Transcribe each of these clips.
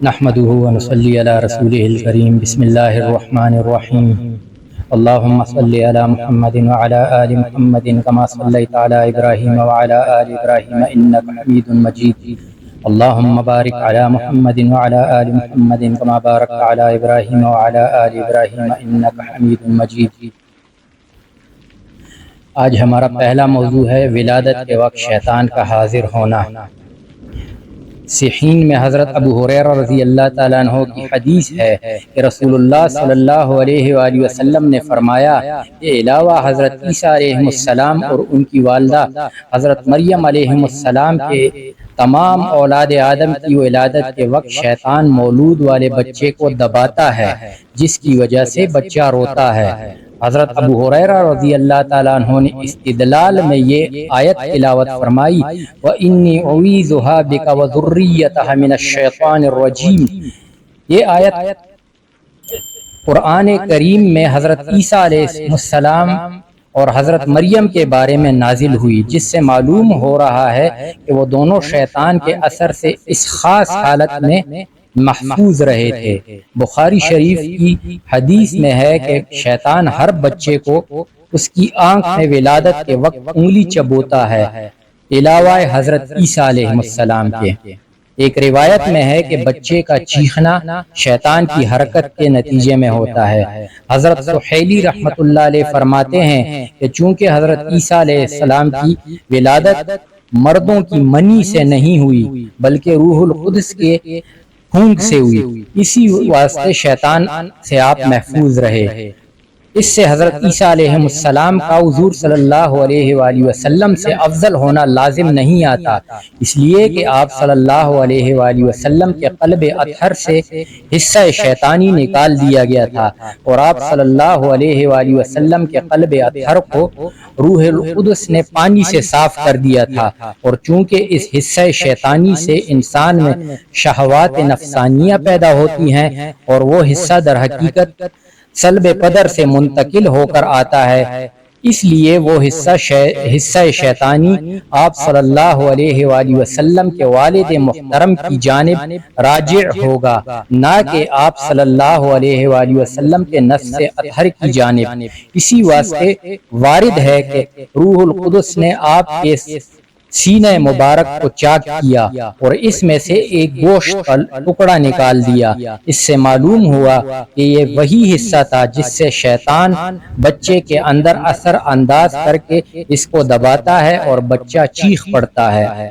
نحمده ونصلي على رسوله الكريم بسم الله الرحمن الرحيم اللهم صل على محمد وعلى آل محمد كما صليت على إبراهيم وعلى آل إبراهيم إنك حميد مجيد اللهم بارك على محمد وعلى آل محمد كما باركت على إبراهيم وعلى آل إبراهيم إنك حميد مجيد۔ آج ہمارا پہلا موضوع ہے ولادت کے وقت شیطان کا حاضر ہونا۔ صحیح میں حضرت ابو ہریرہ رضی اللہ تعالیٰ عنہ کی حدیث ہے کہ رسول اللہ صلی اللہ علیہ وآلہ وسلم نے فرمایا کہ علاوہ حضرت عیسیٰ علیہ السلام اور ان کی والدہ حضرت مریم علیہ السلام کے تمام اولاد آدم کی ولادت کے وقت شیطان مولود والے بچے کو دباتا ہے، جس کی وجہ سے بچہ روتا ہے۔ حضرت ابو ہریرہ رضی اللہ تعالیٰ عنہ نے استدلال میں یہ آیت تلاوت فرمائی وَإِنِّي أُعِيذُهَا بِكَ وَذُرِّيَّتَهَا مِنَ الشَّيْطَانِ الرَّجِيمِ۔ یہ آیت قرآن کریم میں حضرت عیسیٰ علیہ السلام اور حضرت مریم کے بارے میں نازل ہوئی، جس سے معلوم ہو رہا ہے کہ وہ دونوں شیطان کے اثر سے اس خاص حالت میں محفوظ رہے تھے۔ بخاری شریف کی حدیث میں ہے کہ شیطان ہر بچے کو اس کی آنکھ میں ولادت کے وقت انگلی چبوتا ہے، علاوہ حضرت عیسیٰ علیہ السلام کے۔ ایک روایت میں ہے کہ بچے کا چیخنا شیطان کی حرکت کے نتیجے میں ہوتا ہے۔ حضرت سہیلی رحمۃ اللہ علیہ فرماتے ہیں کہ چونکہ حضرت عیسیٰ علیہ السلام کی ولادت مردوں کی منی سے نہیں ہوئی بلکہ روح القدس کے پھونک سے ہوئی، اسی واسطے شیطان سے آپ محفوظ رہے۔ اس سے حضرت عیسیٰ علیہ السلام کا حضور صلی اللہ علیہ وآلہ وسلم سے افضل ہونا لازم نہیں آتا، اس لیے کہ آپ صلی اللہ علیہ وآلہ وسلم کے قلب اطہر سے حصہ شیطانی نکال دیا گیا تھا، اور آپ صلی اللہ علیہ وآلہ وسلم کے قلب اطہر کو روح القدس نے پانی سے صاف کر دیا تھا، اور چونکہ اس حصہ شیطانی سے انسان میں شہوات نفسانیہ پیدا ہوتی ہیں اور وہ حصہ در حقیقت سلب پدر سے منتقل ہو کر آتا ہے، اس لیے وہ حصہ شیطانی آپ صلی اللہ علیہ وآلہ وسلم کے والد محترم کی جانب راجع ہوگا، نہ کہ آپ صلی اللہ علیہ وآلہ وسلم کے نفس اطہر کی جانب۔ اسی واسطے وارد ہے کہ روح القدس نے آپ کے سینہ مبارک کو چاک کیا اور اس میں سے ایک گوشت کا ٹکڑا نکال دیا۔ اس سے معلوم ہوا کہ یہ وہی حصہ تھا جس سے شیطان بچے کے اندر اثر انداز کر کے اس کو دباتا ہے اور بچہ چیخ پڑتا ہے۔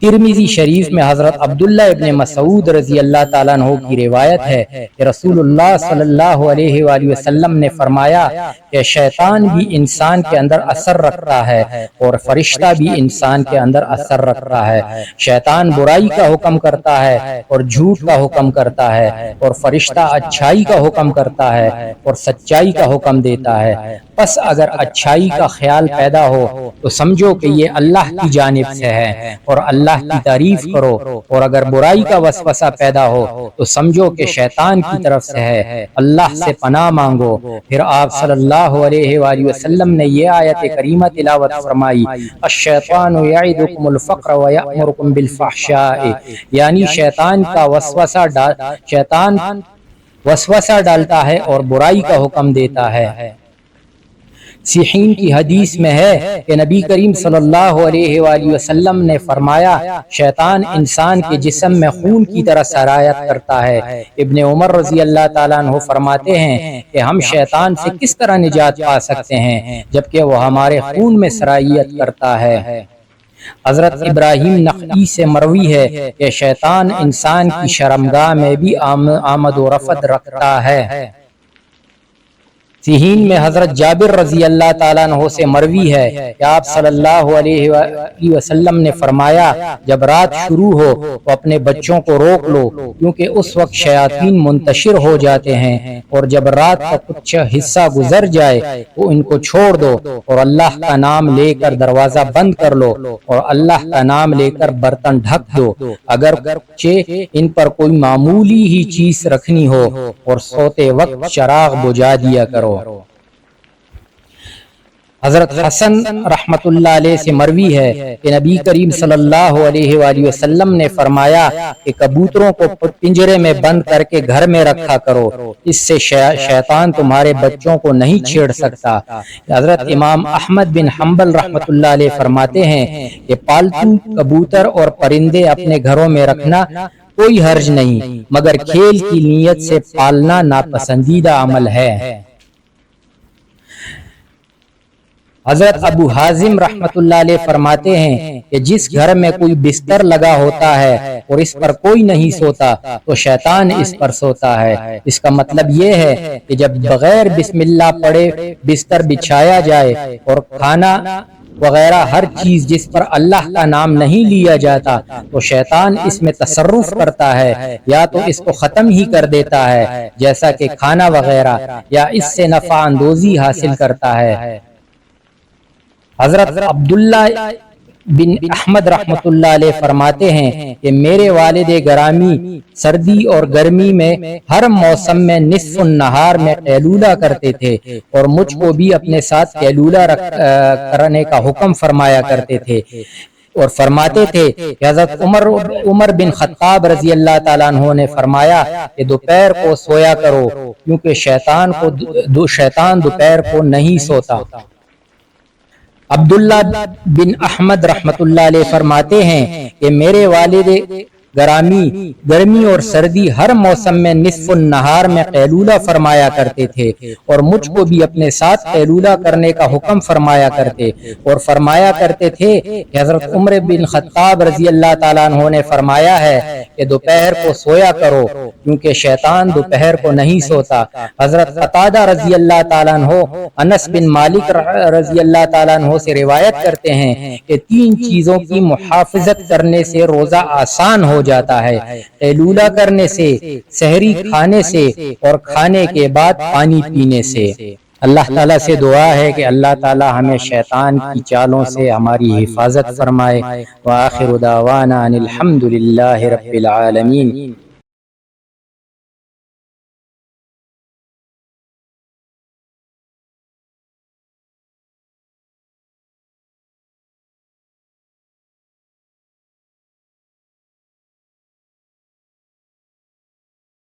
ترمذی شریف میں حضرت عبداللہ ابن مسعود رضی اللہ تعالیٰ عنہ کی روایت ہے کہ رسول اللہ صلی اللہ علیہ وآلہ وسلم نے فرمایا کہ شیطان بھی انسان کے اندر اثر رکھتا ہے اور فرشتہ بھی انسان کے اندر اثر رکھتا ہے۔ شیطان برائی کا حکم کرتا ہے اور جھوٹ کا حکم کرتا ہے، اور فرشتہ اچھائی کا حکم کرتا ہے اور سچائی کا حکم دیتا ہے۔ پس اگر اچھائی کا خیال پیدا ہو تو سمجھو کہ یہ اللہ کی جانب سے ہے اور اللہ کی تعریف کرو، اور اگر برائی کا وسوسہ پیدا ہو تو سمجھو کہ شیطان کی طرف سے ہے، اللہ سے پناہ مانگو۔ پھر آپ صلی اللہ علیہ وآلہ وسلم نے یہ آیت کریمہ تلاوت فرمائی الشیطان یعدکم الفقر ویأمرکم بالفحشاء، یعنی شیطان وسوسہ ڈالتا ہے اور برائی کا حکم دیتا ہے۔ صحیح کی حدیث میں ہے کہ نبی کریم صلی اللہ علیہ وآلہ وسلم نے فرمایا شیطان انسان کے جسم میں خون کی طرح سرایت کرتا ہے۔ ابن عمر رضی اللہ تعالیٰ عنہ فرماتے ہیں کہ ہم شیطان سے کس طرح نجات پا سکتے ہیں جبکہ وہ ہمارے خون میں سرایت کرتا ہے۔ حضرت ابراہیم نخعی سے مروی ہے کہ شیطان انسان کی شرمگاہ میں بھی آمد و رفت رکھتا ہے۔ صحیح میں حضرت جابر رضی اللہ تعالیٰ عنہ سے مروی ہے کہ آپ صلی اللہ علیہ وآلہ وسلم نے فرمایا جب رات شروع ہو تو اپنے بچوں کو روک لو، کیونکہ اس وقت شیاطین منتشر ہو جاتے ہیں، اور جب رات کا کچھ حصہ گزر جائے تو ان کو چھوڑ دو اور اللہ کا نام لے کر دروازہ بند کر لو اور اللہ کا نام لے کر برتن ڈھک دو، اگر ان پر کوئی معمولی ہی چیز رکھنی ہو، اور سوتے وقت چراغ بجھا دیا کرو۔ حضرت حسن رحمت اللہ علیہ سے مروی ہے کہ نبی کریم صلی اللہ علیہ وآلہ وسلم نے فرمایا کہ کبوتروں کو پنجرے میں بند کر کے گھر میں رکھا کرو، اس سے شیطان تمہارے بچوں کو نہیں چھیڑ سکتا۔ حضرت امام احمد بن حنبل رحمت اللہ علیہ فرماتے ہیں کہ پالتو کبوتر اور پرندے اپنے گھروں میں رکھنا کوئی حرج نہیں، مگر کھیل کی نیت سے پالنا ناپسندیدہ عمل ہے۔ حضرت ابو حازم رحمت اللہ علیہ فرماتے ہیں کہ جس گھر میں کوئی بستر لگا ہوتا ہے اور اس پر کوئی نہیں سوتا تو شیطان اس پر سوتا ہے۔ اس کا مطلب یہ ہے کہ جب بغیر بسم اللہ پڑھے بستر بچھایا جائے اور کھانا وغیرہ ہر چیز جس پر اللہ کا نام نہیں لیا جاتا تو شیطان اس میں تصرف کرتا ہے، یا تو اس کو ختم ہی کر دیتا ہے جیسا کہ کھانا وغیرہ، یا اس سے نفع اندوزی حاصل کرتا ہے۔ حضرت عبداللہ بن احمد رحمت اللہ علیہ فرماتے ہیں کہ میرے والد گرامی سردی اور گرمی میں ہر موسم میں نصف النہار میں قیلولہ کرتے تھے، اور مجھ کو بھی اپنے ساتھ قیلولہ کرنے کا حکم فرمایا کرتے تھے، اور فرماتے تھے کہ حضرت عمر بن خطاب رضی اللہ تعالیٰ عنہ نے فرمایا کہ دوپہر کو سویا کرو کیونکہ شیطان دوپہر کو نہیں سوتا۔ عبداللہ بن احمد رحمت اللہ علیہ فرماتے ہیں کہ میرے والد گرامی گرمی اور سردی ہر موسم میں نصف النہار میں قیلولہ فرمایا کرتے تھے، اور مجھ کو بھی اپنے ساتھ قیلولہ کرنے کا حکم فرمایا کرتے، اور فرمایا کرتے تھے کہ حضرت عمر بن خطاب رضی اللہ تعالیٰ عنہ نے فرمایا ہے کہ دوپہر کو سویا کرو کیونکہ شیطان دوپہر کو نہیں سوتا۔ حضرت قتادہ رضی اللہ تعالیٰ عنہ انس بن مالک رضی اللہ تعالیٰ عنہ سے روایت کرتے ہیں کہ 3 چیزوں کی محافظت کرنے سے روزہ آسان ہو جاتا ہے: قیلولہ کرنے سے، سحری کھانے سے، اور کھانے کے بعد پانی پینے سے۔ اللہ تعالیٰ سے دعا ہے کہ اللہ تعالیٰ ہمیں شیطان کی چالوں سے ہماری حفاظت فرمائے۔ وآخر دعوانا ان الحمد للہ رب العالمین۔